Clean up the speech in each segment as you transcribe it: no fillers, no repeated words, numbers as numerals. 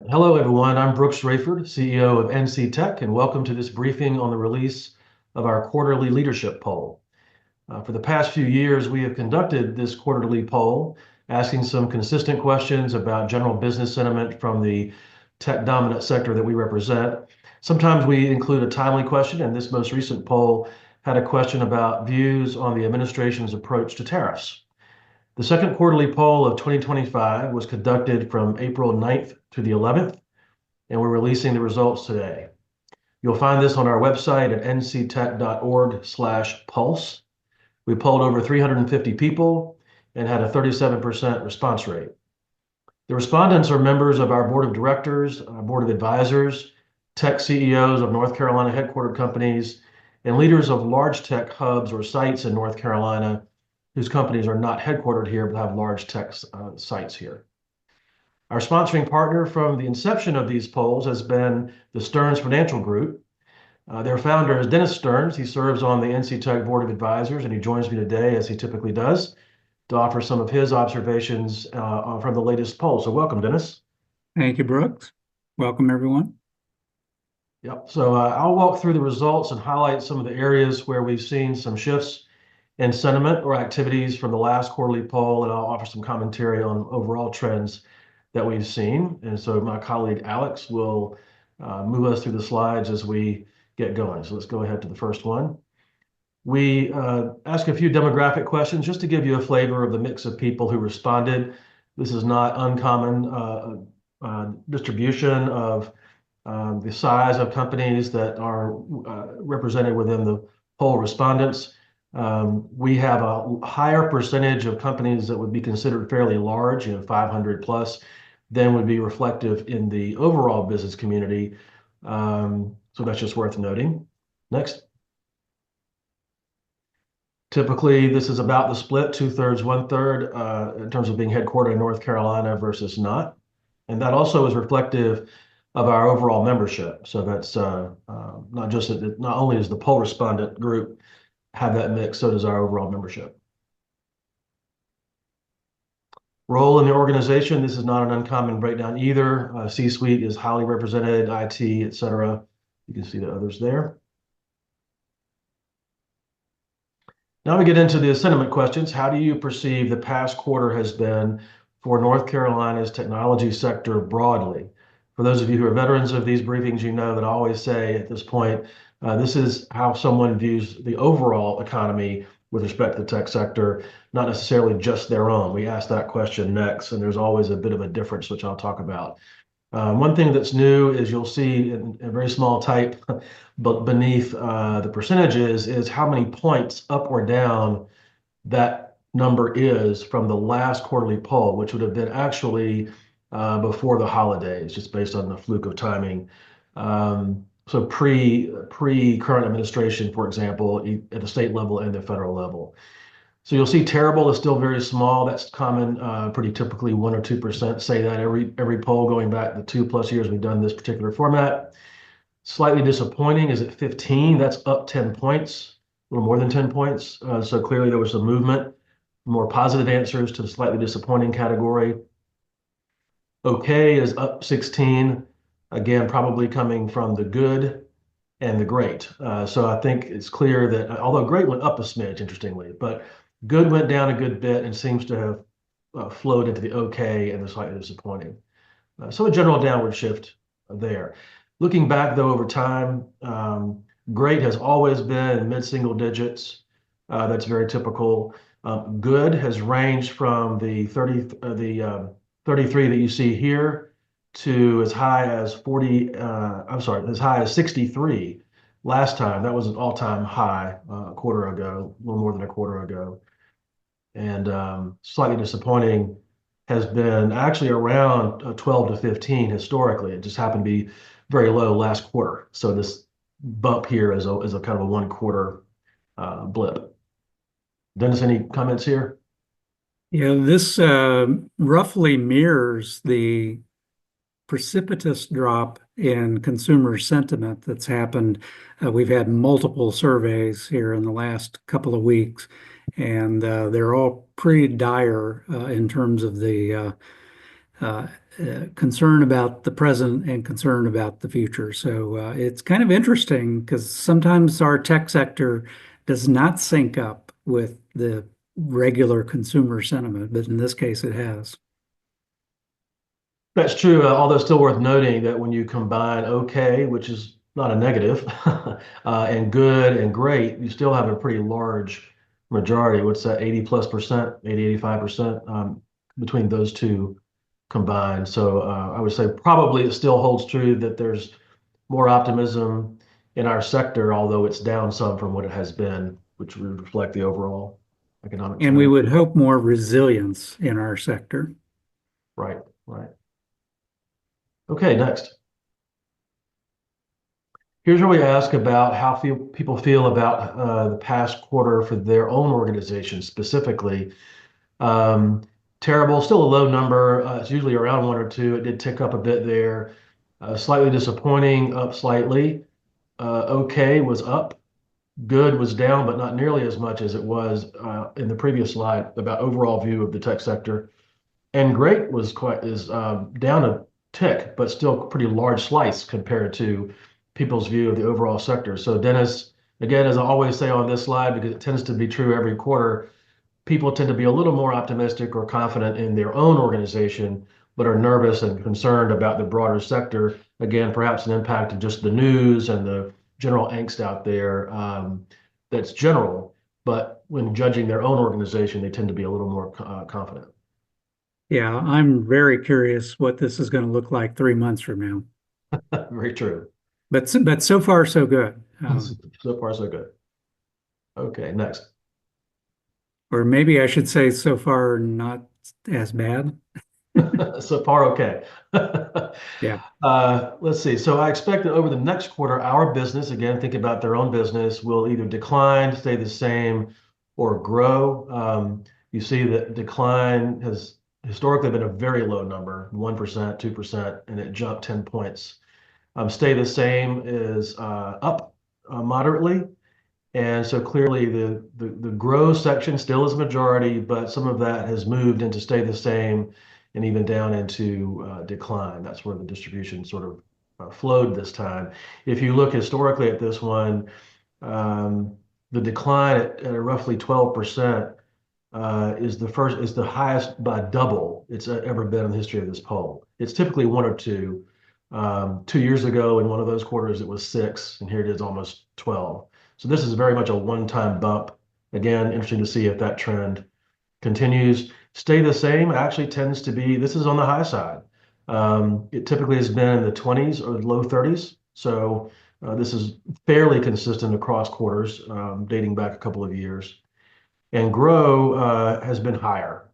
Hello, everyone. I'm Brooks Rayford, CEO of NC Tech, and welcome to this briefing on the release of our quarterly leadership poll. For the past few years, we have conducted this quarterly poll, asking some consistent questions about general business sentiment from the tech dominant sector that we represent. Sometimes we include a timely question, and this most recent poll had a question about views on the administration's approach to tariffs. The second quarterly poll of 2025 was conducted from April 9th to the 11th, and we're releasing the results today. You'll find this on our website at nctech.org/pulse. We polled over 350 people and had a 37% response rate. The respondents are members of our board of directors, our board of advisors, tech CEOs of North Carolina headquartered companies, and leaders of large tech hubs or sites in North Carolina whose companies are not headquartered here but have large tech sites here. Our sponsoring partner from the inception of these polls has been the Stearns Financial Group. Their founder is Dennis Stearns. He serves on the NC Tech Board of Advisors, and he joins me today, as he typically does, to offer some of his observations from the latest poll. So welcome, Dennis. Thank you, Brooks. Welcome, everyone. Yep. So I'll walk through the results and highlight some of the areas where we've seen some shifts in sentiment or activities from the last quarterly poll, and I'll offer some commentary on overall trends that we've seen. And so my colleague Alex will move us through the slides as we get going. So let's go ahead to the first one. We ask a few demographic questions just to give you a flavor of the mix of people who responded. This is not uncommon distribution of the size of companies that are represented within the poll respondents. We have a higher percentage of companies that would be considered fairly large, 500 plus, than would be reflective in the overall business community. So that's just worth noting. Next. Typically, this is about the split, 2/3, 1/3, in terms of being headquartered in North Carolina versus not. And that also is reflective of our overall membership. So that's not only does the poll respondent group have that mix, so does our overall membership. Role in the organization, this is not an uncommon breakdown either. C-suite is highly represented, IT, et cetera. You can see the others there. Now we get into the sentiment questions. How do you perceive the past quarter has been for North Carolina's technology sector broadly? For those of you who are veterans of these briefings, you know that I always say at this point, this is how someone views the overall economy with respect to the tech sector, not necessarily just their own. We ask that question next, and there's always a bit of a difference, which I'll talk about. One thing that's new is you'll see in a very small type, but beneath the percentages is how many points up or down that number is from the last quarterly poll, which would have been actually before the holidays, just based on the fluke of timing. So pre-current administration, for example, at the state level and the federal level. So you'll see terrible is still very small. That's common, pretty typically 1 or 2% say that every poll going back the 2+ years we've done this particular format. Slightly disappointing is at 15. That's up 10 points, a little more than 10 points. So clearly there was some movement, more positive answers to the slightly disappointing category. Okay is up 16. Again, probably coming from the good and the great. So I think it's clear that although great went up a smidge, interestingly, but good went down a good bit and seems to have flowed into the okay and the slightly disappointing. So a general downward shift there. Looking back though over time, great has always been mid-single digits. That's very typical. Good has ranged from the 33 that you see here to as high as 63 last time. That was an all-time high a quarter ago, a little more than a quarter ago. And slightly disappointing has been actually around 12 to 15 historically. It just happened to be very low last quarter. So this bump here is a kind of a 1 quarter blip. Dennis, any comments here? Yeah, this roughly mirrors the precipitous drop in consumer sentiment that's happened. We've had multiple surveys here in the last couple of weeks, and they're all pretty dire in terms of the concern about the present and concern about the future. So it's kind of interesting because sometimes our tech sector does not sync up with the regular consumer sentiment, but in this case, it has. That's true, although still worth noting that when you combine okay, which is not a negative, and good and great, you still have a pretty large majority. What's that, 80 plus percent, 80, 85%, between those two combined. So I would say probably it still holds true that there's more optimism in our sector, although it's down some from what it has been, which would reflect the overall economic And we trend. would hope more resilience in our sector. Right, right. Okay, next. Here's where we ask about how people feel about the past quarter for their own organization specifically. Um, Terrible, still a low number. It's usually around one or two. It did tick up a bit there. Slightly disappointing, up slightly. Okay was up. Good was down, but not nearly as much as it was in the previous slide about overall view of the tech sector. And great was down a tick, but still pretty large slice compared to people's view of the overall sector. So Dennis, again, as I always say on this slide, because it tends to be true every quarter, people tend to be a little more optimistic or confident in their own organization, but are nervous and concerned about the broader sector. Again, perhaps an impact of just the news and the general angst out there, that's general, but when judging their own organization, they tend to be a little more confident. Yeah, I'm very curious what this is going to look like 3 months from now. Very true. But so far, so good. So far, so good. Okay, next. Or maybe I should say so far not as bad. So far, okay. Yeah. Let's see. So I expect that over the next quarter, our business, again, think about their own business, will either decline, stay the same, or grow. You see that decline has historically been a very low number, 1%, 2%, and it jumped 10 points. Stay the same is up moderately. And so clearly the grow section still is majority, but some of that has moved into stay the same and even down into decline. That's where the distribution sort of flowed this time. If you look historically at this one, um, the decline at roughly 12% is the highest by double it's ever been in the history of this poll. It's typically one or two. 2 years ago, in one of those quarters, it was six, and here it is almost 12. So this is very much a one-time bump. Again, interesting to see if that trend continues. Stay the same actually tends to be, this is on the high side. It typically has been in the 20s or low 30s. So this is fairly consistent across quarters, dating back a couple of years. And grow has been higher.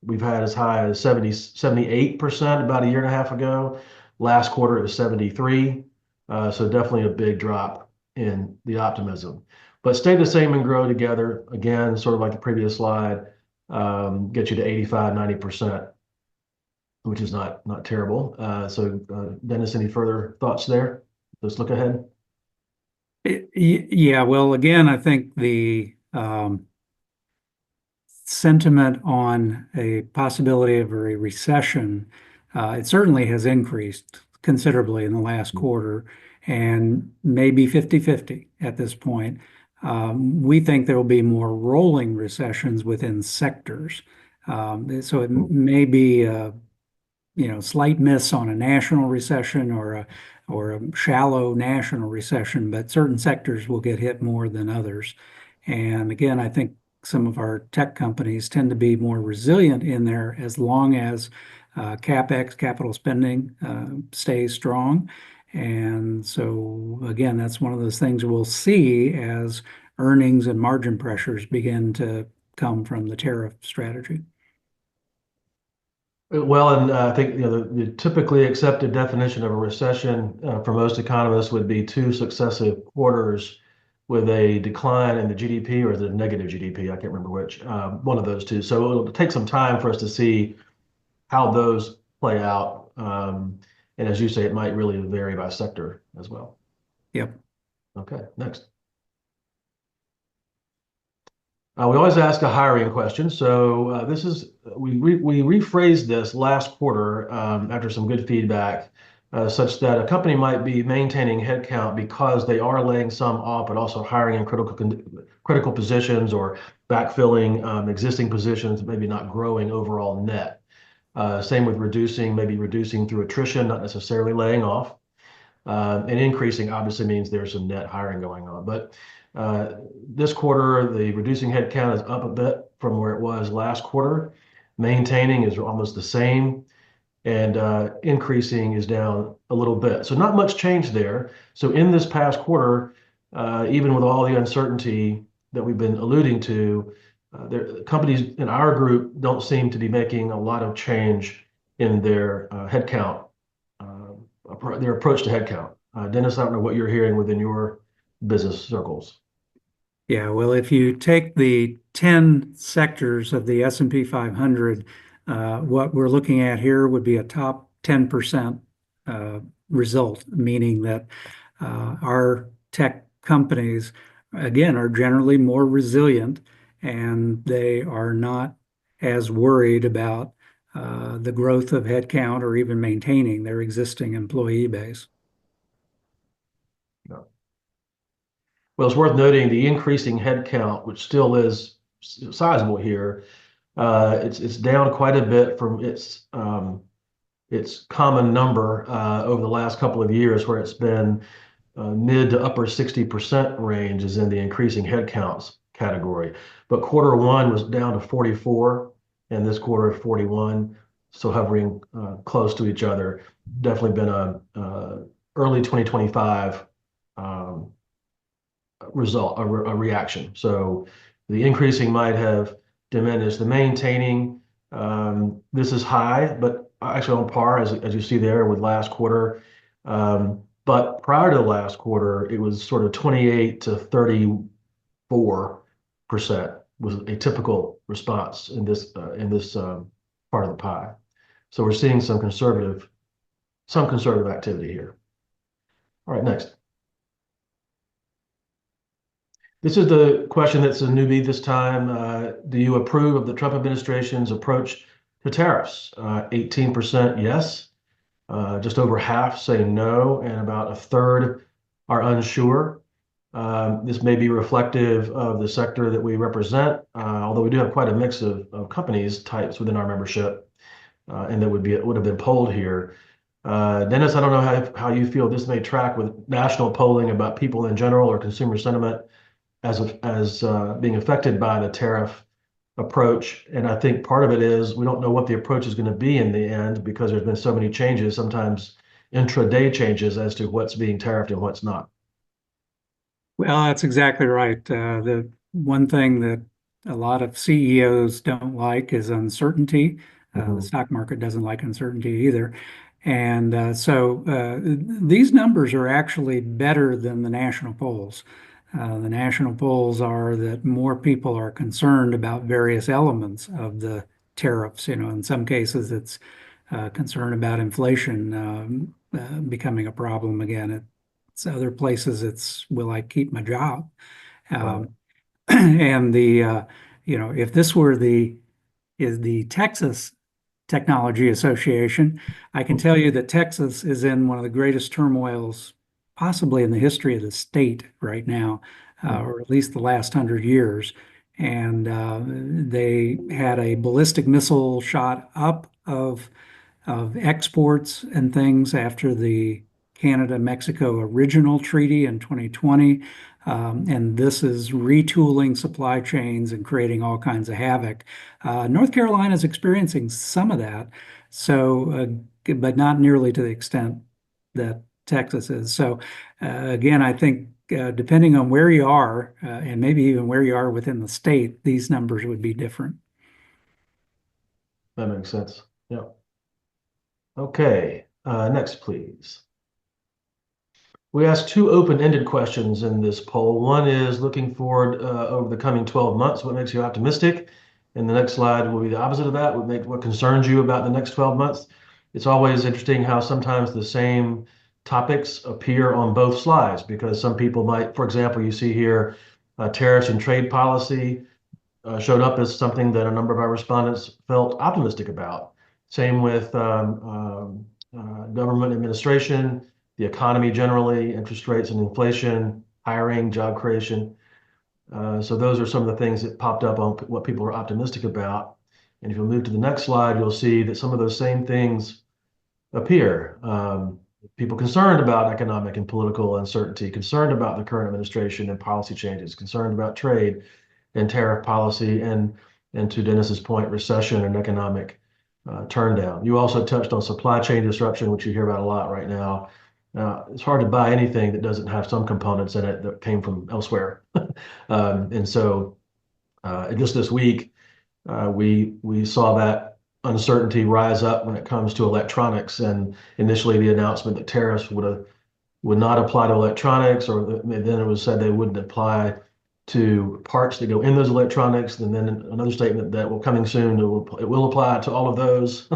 We've had as high as 78% about a year and a half ago. Last quarter it was 73. So definitely a big drop in the optimism. But stay the same and grow together. Again, sort of like the previous slide, get you to 85, 90%, which is not terrible. So Dennis, any further thoughts there? Let's look ahead. Yeah, well, again, I think the sentiment on a possibility of a recession, it certainly has increased considerably in the last quarter and maybe 50-50 at this point. We think there will be more rolling recessions within sectors. So it may be a slight miss on a national recession or a shallow national recession, but certain sectors will get hit more than others. And again, I think some of our tech companies tend to be more resilient in there as long as CapEx, capital spending, stays strong. And so again, that's one of those things we'll see as earnings and margin pressures begin to come from the tariff strategy. Well, and I think the typically accepted definition of a recession for most economists would be two successive quarters with a decline in the GDP or the negative GDP. I can't remember which, one of those two. So it'll take some time for us to see how those play out. And as you say, it might really vary by sector as well. Yep. Okay, next. We always ask a hiring question. So we rephrased this last quarter after some good feedback, such that a company might be maintaining headcount because they are laying some off, but also hiring in critical positions or backfilling existing positions, maybe not growing overall net. Same with maybe reducing through attrition, not necessarily laying off. And increasing obviously means there's some net hiring going on. But this quarter, the reducing headcount is up a bit from where it was last quarter. Maintaining is almost the same, and increasing is down a little bit. So not much change there. So in this past quarter, even with all the uncertainty that we've been alluding to, companies in our group don't seem to be making a lot of change in their headcount, their approach to headcount. Dennis, I don't know what you're hearing within your business circles. Yeah, well, if you take the 10 sectors of the S&P 500, what we're looking at here would be a top 10% result, meaning that our tech companies, again, are generally more resilient and they are not as worried about the growth of headcount or even maintaining their existing employee base. No. Well, it's worth noting the increasing headcount, which still is sizable here. It's down quite a bit from its common number over the last couple of years, where it's been mid to upper 60% range is in the increasing headcounts category. But quarter one was down to 44, and this quarter 41, so hovering close to each other. Definitely been a early 2025 result, a reaction. So the increasing might have diminished. The maintaining, this is high, but actually on par, as you see there, with last quarter. But prior to the last quarter, it was sort of 28 to 34% was a typical response in this part of the pie. So we're seeing some conservative activity here. All right, next. This is the question that's a newbie this time. Do you approve of the Trump administration's approach to tariffs? 18% yes, just over half say no, and about a third are unsure. This may be reflective of the sector that we represent, although we do have quite a mix of companies types within our membership, and that would have been polled here. Dennis, I don't know how you feel this may track with national polling about people in general or consumer sentiment as being affected by the tariff approach. And I think part of it is we don't know what the approach is going to be in the end because there's been so many changes, sometimes intraday changes as to what's being tariffed and what's not. Well, that's exactly right. The one thing that a lot of CEOs don't like is uncertainty. The stock market doesn't like uncertainty either. And so these numbers are actually better than the national polls. The national polls are that more people are concerned about various elements of the tariffs. In some cases, it's concern about inflation becoming a problem again. It's other places, it's will I keep my job? And if this were the Texas Technology Association, I can tell you that Texas is in one of the greatest turmoils possibly in the history of the state right now, or at least the last 100 years. And they had a ballistic missile shot up of exports and things after the Canada-Mexico original treaty in 2020. And this is retooling supply chains and creating all kinds of havoc. North Carolina is experiencing some of that, but not nearly to the extent that Texas is. So again, I think depending on where you are, and maybe even where you are within the state, these numbers would be different. That makes sense. Yeah. Okay. Next, please. We asked two open-ended questions in this poll. One is looking forward over the coming 12 months, what makes you optimistic? And the next slide will be the opposite of that, what concerns you about the next 12 months. It's always interesting how sometimes the same topics appear on both slides because some people might, for example, you see here tariffs and trade policy. showed up as something that a number of our respondents felt optimistic about. Same with government administration, the economy generally, interest rates and inflation, hiring, job creation. So those are some of the things that popped up on what people are optimistic about. And if you'll move to the next slide, you'll see that some of those same things appear. People concerned about economic and political uncertainty, concerned about the current administration and policy changes, concerned about trade and tariff policy, and to Dennis's point, recession and economic turndown. You also touched on supply chain disruption, which you hear about a lot right now. It's hard to buy anything that doesn't have some components in it that came from elsewhere. And so just this week, we saw that uncertainty rise up when it comes to electronics. And initially, the announcement that tariffs would not apply to electronics, or then it was said they wouldn't apply to parts that go in those electronics. And then another statement that will coming soon, it will apply to all of those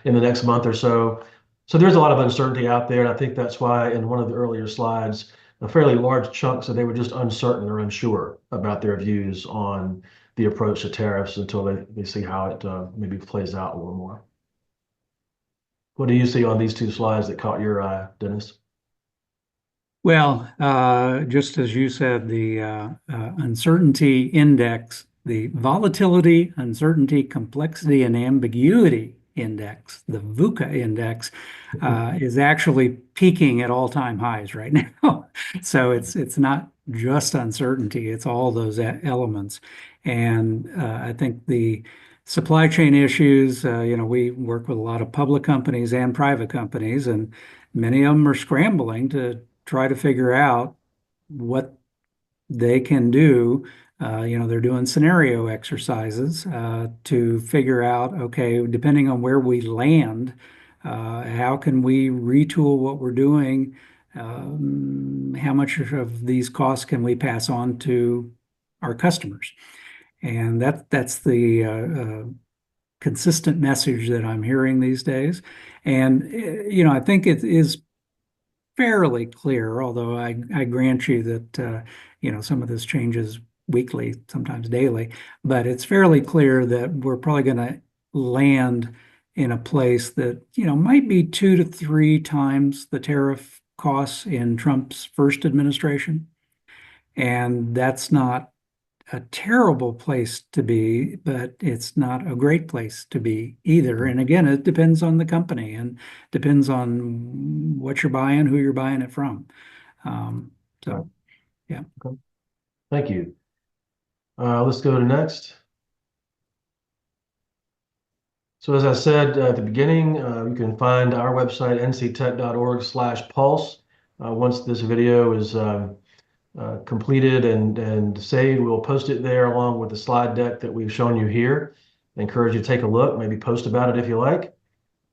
in the next month or so. So there's a lot of uncertainty out there. And I think that's why in one of the earlier slides, a fairly large chunk said they were just uncertain or unsure about their views on the approach to tariffs until they see how it maybe plays out a little more. What do you see on these two slides that caught your eye, Dennis? Well, just as you said, the uncertainty index, the volatility, uncertainty, complexity, and ambiguity index, the VUCA index, is actually peaking at all-time highs right now. So it's not just uncertainty; it's all those elements. And I think the supply chain issues, we work with a lot of public companies and private companies, and many of them are scrambling to try to figure out what they can do. They're doing scenario exercises to figure out, okay, depending on where we land, how can we retool what we're doing? How much of these costs can we pass on to our customers? And that's the consistent message that I'm hearing these days. And, I think it is fairly clear, although I grant you that some of this changes weekly, sometimes daily, but it's fairly clear that we're probably going to land in a place that might be 2 to 3 times the tariff costs in Trump's first administration, and that's not a terrible place to be, but it's not a great place to be either. And again, it depends on the company and depends on what you're buying, who you're buying it from. So, yeah. Okay. Thank you. Let's go to next. So as I said at the beginning, you can find our website, nctech.org/pulse. Once this video is completed and saved, we'll post it there along with the slide deck that we've shown you here. I encourage you to take a look, maybe post about it if you like.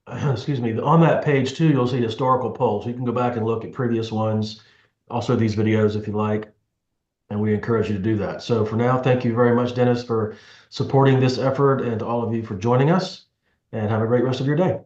Excuse me. On that page too, you'll see historical polls. You can go back and look at previous ones, also these videos if you like, and we encourage you to do that. So for now, thank you very much, Dennis, for supporting this effort, and to all of you for joining us, and have a great rest of your day.